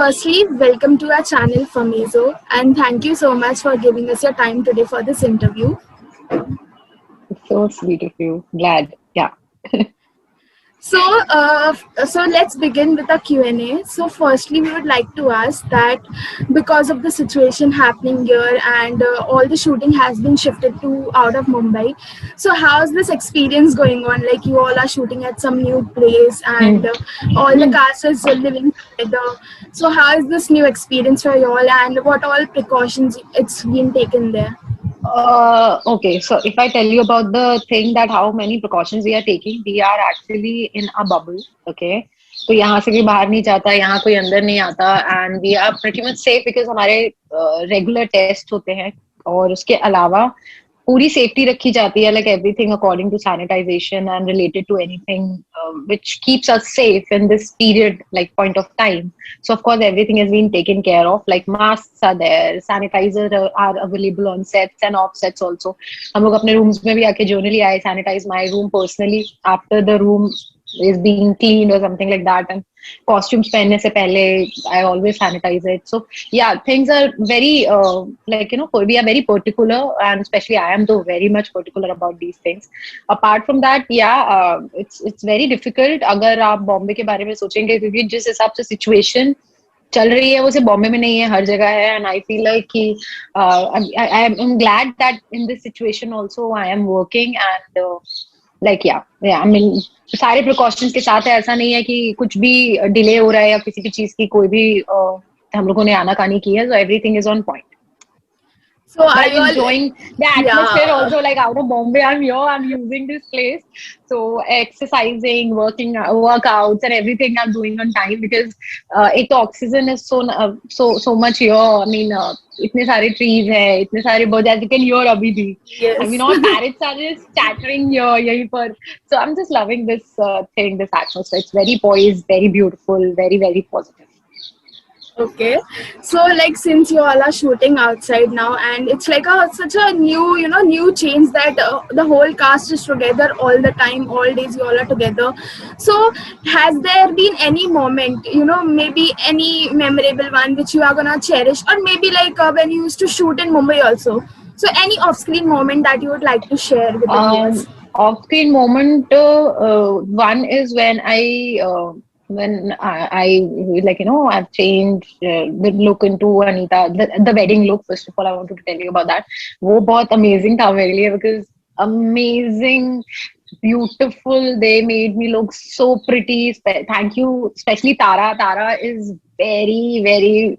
firstly, welcome to our channel Famizo, and thank you so much for giving us your time today for this interview. It's so sweet of you. Glad. Yeah. So, so let's begin with a Q&A. So, firstly, we would like to ask that because of the situation happening here and all the shooting has been shifted to out of Mumbai. So, how's this experience going on? Like, you all are shooting at some new place and all the cast is living together. So, how is this new experience for you all and what all precautions it's been taken there? Okay, so if I tell you about the thing that how many precautions we are taking, we are actually in a bubble, okay? तो यहाँ से कोई बाहर नहीं जाता, यहाँ कोई अंदर नहीं आता, and we are pretty much safe because हमारे regular test होते हैं और उसके अलावा पूरी सेफ्टी रखी जाती है, like everything according to sanitization and related to anything which keeps us safe in this period, like point of time. So of course everything has been taken care of, like masks are there, sanitizer are available on sets and off sets also. हम लोग अपने rooms में भी आके generally I sanitize my room personally after the room is being cleaned or something like that, and costumes पहनने से पहले I always sanitize it. So yeah, things are very like we are very particular, and especially I am though very much particular about these things. Apart from that, yeah, it's very difficult अगर आप बॉम्बे के बारे में सोचेंगे, क्योंकि जिस हिसाब से सिचुएशन चल रही है वो सिर्फ बॉम्बे में नहीं है, हर जगह है. एंड आई फील लाइक कि I am glad that in this situation also I am working and like या आई मीन सारे प्रिकॉशंस के साथ है. ऐसा नहीं है कि कुछ भी डिले हो रहा है या किसी भी चीज की कोई भी हम लोगों ने आनाकानी की है. So everything is on point. So, But are I'm you all? enjoying the atmosphere Yeah. also. Like out of Bombay, I'm here. I'm using this place. So exercising, workouts, and everything I'm doing on time because एक तो oxygen is so much here. I mean, इतने सारे trees हैं, इतने सारे birds. As you can hear अभी भी. I Yes. mean, all parrots are just chattering here, यहीं पर. So I'm just loving this thing, this atmosphere. It's very poised, very beautiful, very very positive. Okay, so like since you all are shooting outside now, and it's like such a new, new change that the whole cast is together all the time, all days you all are together. So, has there been any moment, maybe any memorable one which you are gonna cherish, or maybe like when you used to shoot in Mumbai also? So, any off-screen moment that you would like to share with the viewers? Off-screen moment, one is when I like I've changed the look into Anita, the wedding look. First of all, I wanted to tell you about that. वो बहुत amazing था मेरे लिए because amazing, beautiful. They made me look so pretty. Thank you, especially Tara. Tara is very very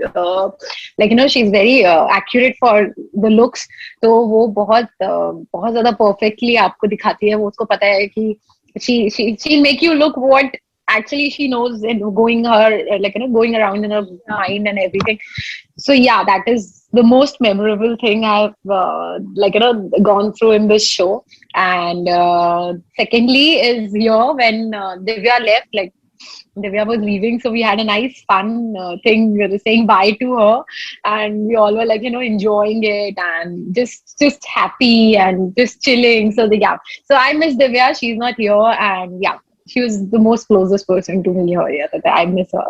she's very accurate for the looks. तो वो बहुत ज़्यादा perfectly आपको दिखाती है. वो उसको पता है कि she'll make you look what actually she knows, and going going around in her mind and everything. So yeah, that is the most memorable thing I've gone through in this show. And secondly is here when Divya left, like Divya was leaving, so we had a nice fun thing saying bye to her, and we all were enjoying it and just happy and just chilling. So so I miss Divya. She's not here, and yeah, she was the most closest person to me here. Yeah, that I miss her.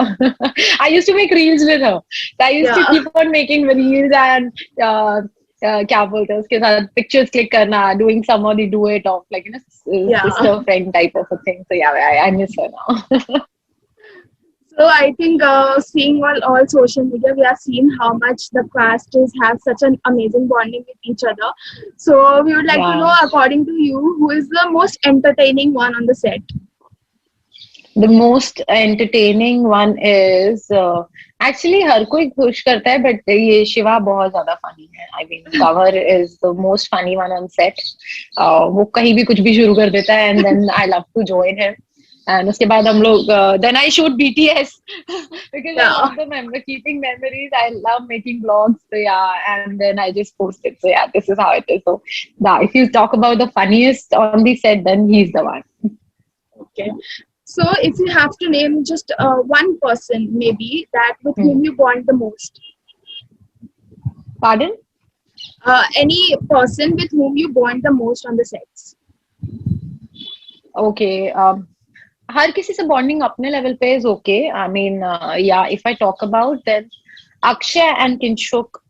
I used to make reels with her. So I used to keep on making reels and क्या बोलते हैं उसके साथ pictures click करना, doing some of the duet of sister friend type of a thing. So yeah, I miss her now. So I think seeing all social media, we have seen how much the cast have such an amazing bonding with each other. So we would like to know, according to you, who is the most entertaining one on the set? The most entertaining one is actually हर कोई खुश करता है, but ये शिवा बहुत ज़्यादा funny है. I mean, Gavar is the most funny one on set. वो कहीं भी कुछ भी शुरू कर देता है, and then I love to join him. And उसके बाद हम लोग then I shoot BTS because I love keeping memories. I love making vlogs. So yeah, and then I just post it. So yeah, this is how it is. So if you talk about the funniest on the set, then he's the one. Okay. So if you have to name just one person, maybe that with whom you bond the most. Pardon? Any person with whom you bond the most on the sets. Okay. हर किसी से bonding अपने level पे is okay. I mean yeah if I talk about then Akshay and Kinshuk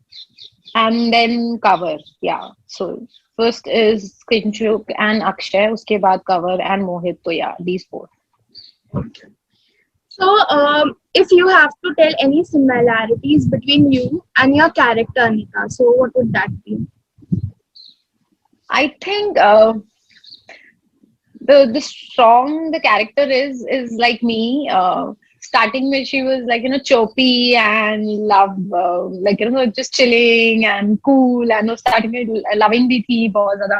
and then cover. Yeah. So first is Kinchuk and Akshay, uske baad cover and Mohit. So yeah, these four. So, if you have to tell any similarities between you and your character, Anita, so what would that be? I think the strong the character is like me. Starting with she was like chirpy and love just chilling and cool, and starting with loving the थी बहुत ज़्यादा.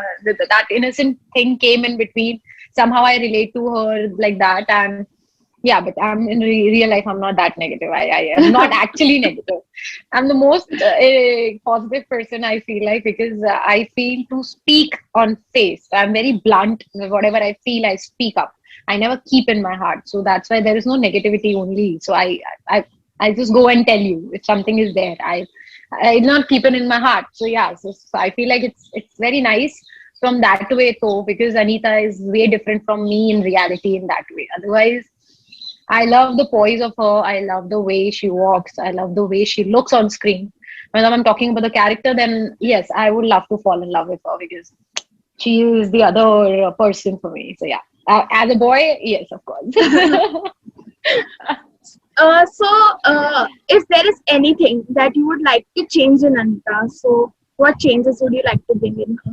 That innocent thing came in between. Somehow I relate to her like that. And yeah, but I'm in real life, I'm not that negative. I am not actually negative. I'm the most positive person, I feel like, because I feel to speak on face. I'm very blunt. Whatever I feel, I speak up. I never keep in my heart. So that's why there is no negativity only. So I, I just go and tell you if something is there. I not keep it in my heart. So yeah, so I feel like it's very nice from that way though, because Anita is way different from me in reality in that way. Otherwise, I love the poise of her. I love the way she walks. I love the way she looks on screen. When I'm talking about the character, then yes, I would love to fall in love with her because she is the other person for me. So yeah, as a boy, yes, of course. If there is anything that you would like to change in Anita, so what changes would you like to bring in her?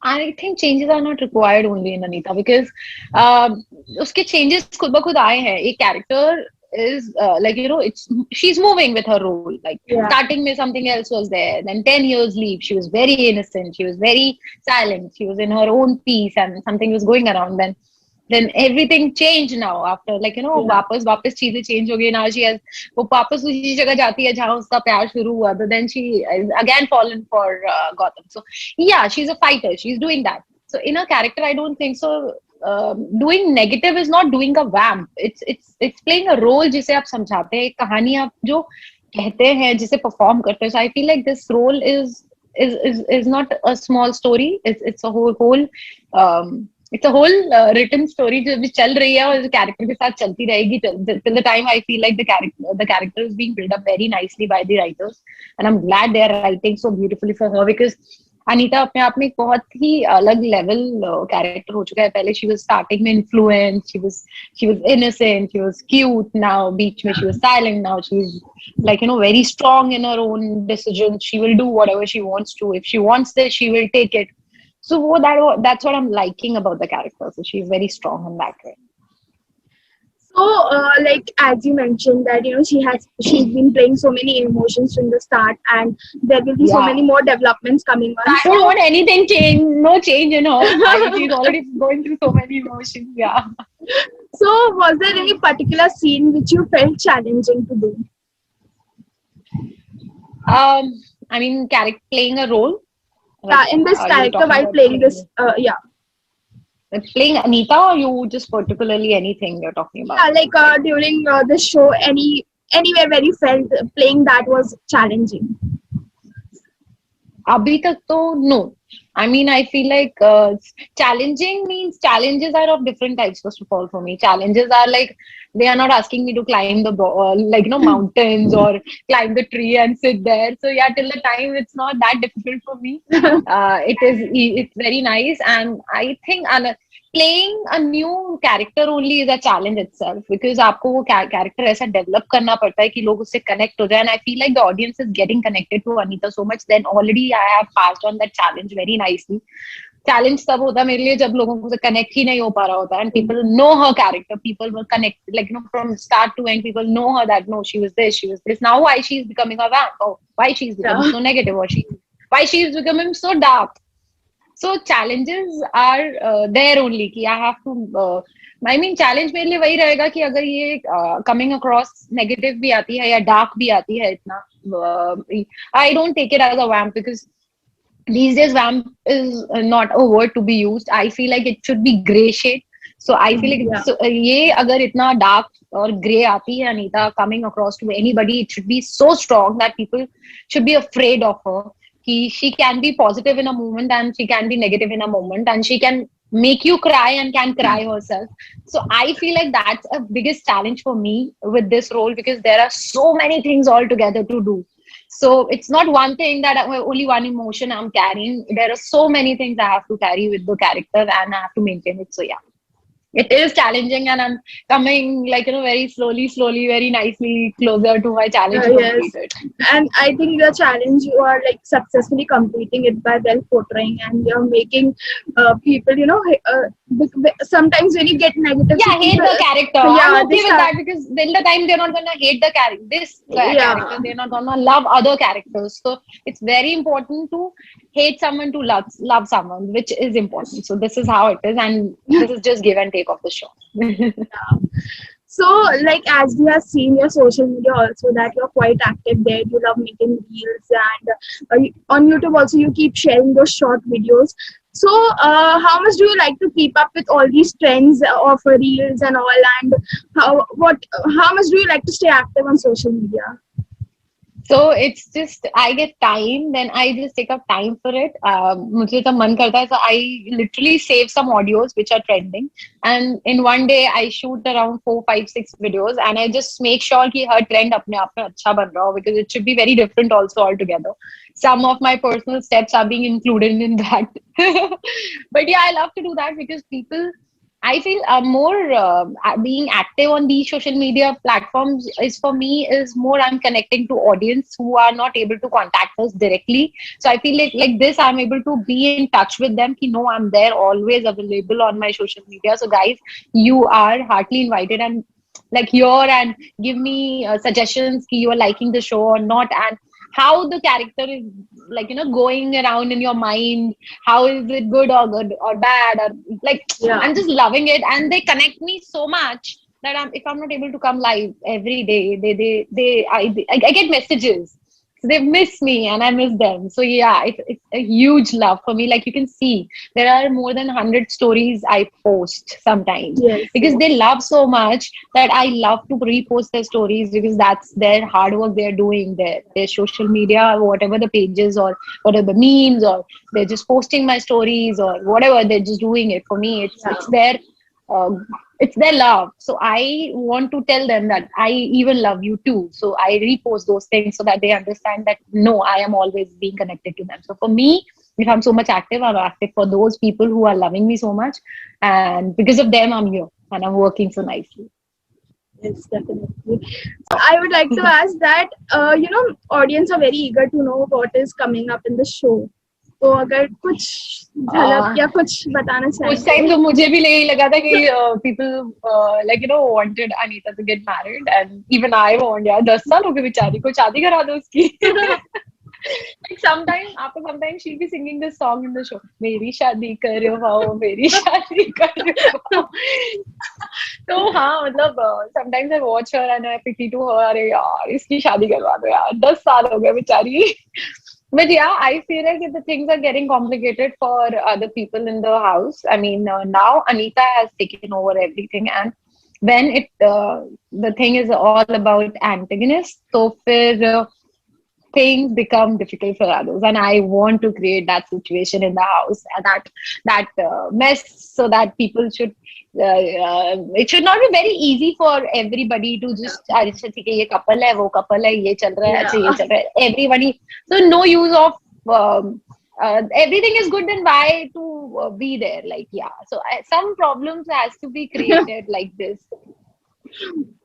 I think changes are not required only in Anita because उसके changes खुद ब खुद आए हैं. एक character is like it's she's moving with her role. Like Yeah. starting में something else was there, then 10 years leave. She was very innocent. She was very silent. She was in her own peace, and something was going around. Then everything changed now after Yeah. वापस चीजें change हो गई. Now she has वो वापस उसी जगह जाती है जहाँ उसका प्यार शुरू हुआ. But then she is again fallen for Gotham. So yeah, she's a fighter. She's doing that. So in a character, I don't think so. Doing negative is not doing a vamp. It's playing a role जिसे आप समझाते हैं. एक कहानी आप जो कहते हैं जिसे perform करते हैं. So I feel like this role is not a small story. It's a whole it's a whole written story जो भी चल रही है और character के साथ चलती रहेगी till the time I feel like the character is being built up very nicely by the writers, and I'm glad they are writing so beautifully for her because Anita अपने आप में एक बहुत ही अलग लेवल कैरेक्टर हो चुका है. पहले she was starting में influence, she was innocent, she was cute. Now बीच में she was silent. Now she's like very strong in her own decisions. She will do whatever she wants to. If she wants this, she will take it. So that's what I'm liking about the character. So she's very strong in that way. So, like as you mentioned that she's been playing so many emotions from the start, and there will be so Yeah. many more developments coming on. I don't want anything change. No change in her. She's already going through so many emotions. Yeah. So, was there any particular scene which you felt challenging to do? I mean, playing a role. In this are you character talking while about playing this, yeah. Playing Anita, or you just particularly anything you're talking about? Yeah, like during the show, anywhere where you felt playing that was challenging. अभी तक तो no. I mean, I feel like challenging means challenges are of different types. First of all, for me, challenges are like they are not asking me to climb the mountains or climb the tree and sit there. So yeah, till the time it's not that difficult for me. It's very nice, and I think playing a new character only is a challenge itself because आपको वो character ऐसा develop करना पड़ता है कि लोग उससे connect हो जाए. And I feel like the audience is getting connected to Anita so much. Then already I have passed on that challenge very nicely. Challenge तब होता मेरे लिए जब लोगों को connect ही नहीं हो पा रहा होता, and people know her character. People were connected, like from start to end. People know her that no, she was this, she was this. Now why she's becoming a vamp? Oh, why she's becoming so negative? Or why she's becoming so dark? So challenges are there only कि I have to I mean challenge मेरे लिए वही रहेगा कि अगर ये coming across negative भी आती है या dark भी आती है इतना I don't take it as a vamp because these days vamp is not a word to be used. I feel like it should be gray shade. So I feel like ये अगर इतना dark और grey आती है Anita coming across to anybody, it should be so strong that people should be afraid of her. She can be positive in a moment and she can be negative in a moment, and she can make you cry and can cry herself. So I feel like that's a biggest challenge for me with this role, because there are so many things all together to do. So it's not one thing that only one emotion I'm carrying. There are so many things I have to carry with the character, and I have to maintain it. So yeah, it is challenging, and I'm coming, like, very slowly, very nicely closer to my challenge to complete Yes, it. and I think the challenge you are like successfully completing it by well portraying, and you're making people, sometimes when you get negative, so Yeah, hate people, the character. I'm yeah, they okay with start, that, because then the time they're not gonna hate the character, yeah, character, they're not gonna love other characters. So it's very important to hate someone to love someone, which is important. So this is how it is, and this is just give and take of the show. yeah. So, like as we have seen your social media also that you're quite active there. You love making reels, and on YouTube also you keep sharing those short videos. So, how much do you like to keep up with all these trends of reels and all? And how much do you like to stay active on social media? So it's just I get time, then I just take up time for it. मुझे जब मन करता है, so I literally save some audios which are trending, and in one day I shoot around 4, 5, 6 videos, and I just make sure कि हर trend अपने आप में अच्छा बन रहा हो, because it should be very different also altogether. Some of my personal steps are being included in that. But yeah, I love to do that, because people, I feel more being active on these social media platforms is, for me, is more I'm connecting to audience who are not able to contact us directly. So I feel like this I'm able to be in touch with them. Ki no, I'm there, always available on my social media. So guys, you are heartily invited, and like here and give me suggestions ki you are liking the show or not, and how the character is, like, going around in your mind. How is it good or bad, or like, Yeah. I'm just loving it, and they connect me so much that if I'm not able to come live every day, I get messages. So they miss me and I miss them. So yeah, it's a huge love for me. Like, you can see, there are more than 100 stories I post sometimes, Yes. because Yes. they love so much that I love to repost their stories, because that's their hard work they're doing, their social media, whatever the pages or whatever the memes, or they're just posting my stories or whatever, they're just doing it for me. Yeah. Uh, it's their love. So I want to tell them that I even love you too. So I repost those things so that they understand that no, I am always being connected to them. So for me, if I'm so much active, I'm active for those people who are loving me so much, and because of them I'm here and I'm working so nicely. Yes, definitely. So I would like to ask that, audience are very eager to know what is coming up in the show. तो अगर कुछ झलक uh, या कुछ बताना उस चाहेंगे? Time तो मुझे भी यही लगा था कि people like wanted Anita to get married, and even I want, यार 10 साल हो गए बेचारी को, शादी करा दो उसकी. Like sometimes she'll be singing this song in the show. मेरी शादी करवाओ, मेरी शादी करवाओ. तो हाँ, मतलब sometimes I watch her and I pity to her. अरे यार, इसकी शादी करवा दो यार, 10 साल हो गए बेचारी. But yeah, I feel like the things are getting complicated for other people in the house. I mean, now Anita has taken over everything, and when the thing is all about antagonist, so things become difficult for others, and I want to create that situation in the house, and that mess, so that people should it should not be very easy for everybody to just अच्छा ठीक है, ये couple है, वो couple है, ये चल रहा है, अच्छा ये Yeah. चल रहा है, everybody. So no use of everything is good, then why to be there, like, yeah. So some problems has to be created like this.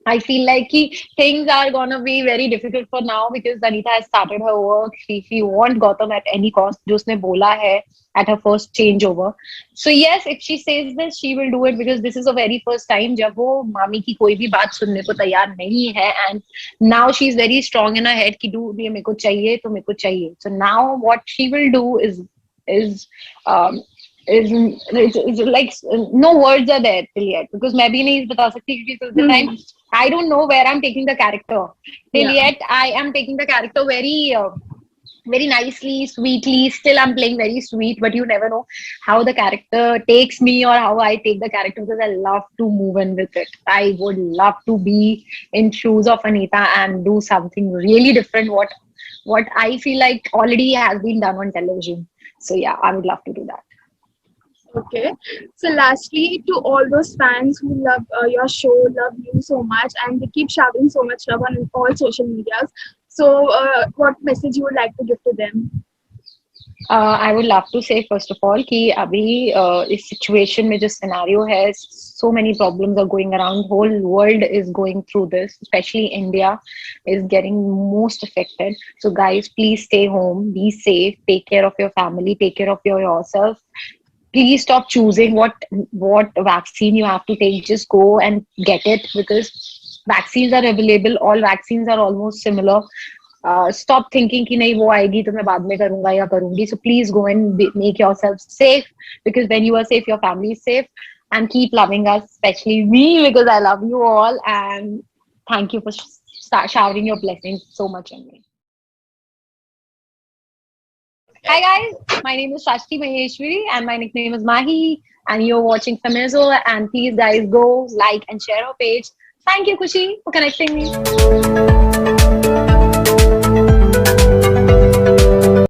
I feel like things are gonna be very difficult for now, because Anita has started her work. She wants Gautam at any cost. जो उसने बोला है at her first changeover. So yes, if she says this, she will do it, because this is the very first time जब वो मामी की कोई भी बात सुनने को तैयार नहीं है, and now she's very strong in her head कि do ये मेरे को चाहिए तो मेरे को चाहिए. So now what she will do is um, is like no words are there till yet, because मैं भी नहीं बता सकती, क्योंकि till the time I don't know where I'm taking the character. Till Yeah. yet, I am taking the character very nicely, sweetly. Still, I'm playing very sweet, but you never know how the character takes me or how I take the character, because I love to move in with it. I would love to be in shoes of Anita and do something really different. What I feel like already has been done on television. So yeah, I would love to do that. Okay. So lastly, to all those fans who love your show, love you so much, and they keep showering so much love on all social medias. So, what message you would like to give to them? I would love to say first of all कि अभी इस situation में जो scenario है, so many problems are going around. Whole world is going through this, especially India is getting most affected. So guys, please stay home, be safe, take care of your family, take care of yourself. Please stop choosing what vaccine you have to take. Just go and get it because vaccines are available. All vaccines are almost similar. Stop thinking कि नहीं वो आएगी तो मैं बाद में करूंगा या करूंगी. So please go and make yourself safe because when you are safe, your family is safe. And keep loving us, especially me because I love you all. And thank you for showering your blessings so much on me. Hi guys, my name is Shashti Maheshwari and my nickname is Mahi. And you're watching Femizo. And please, guys, go like and share our page. Thank you, Kushi, for connecting me.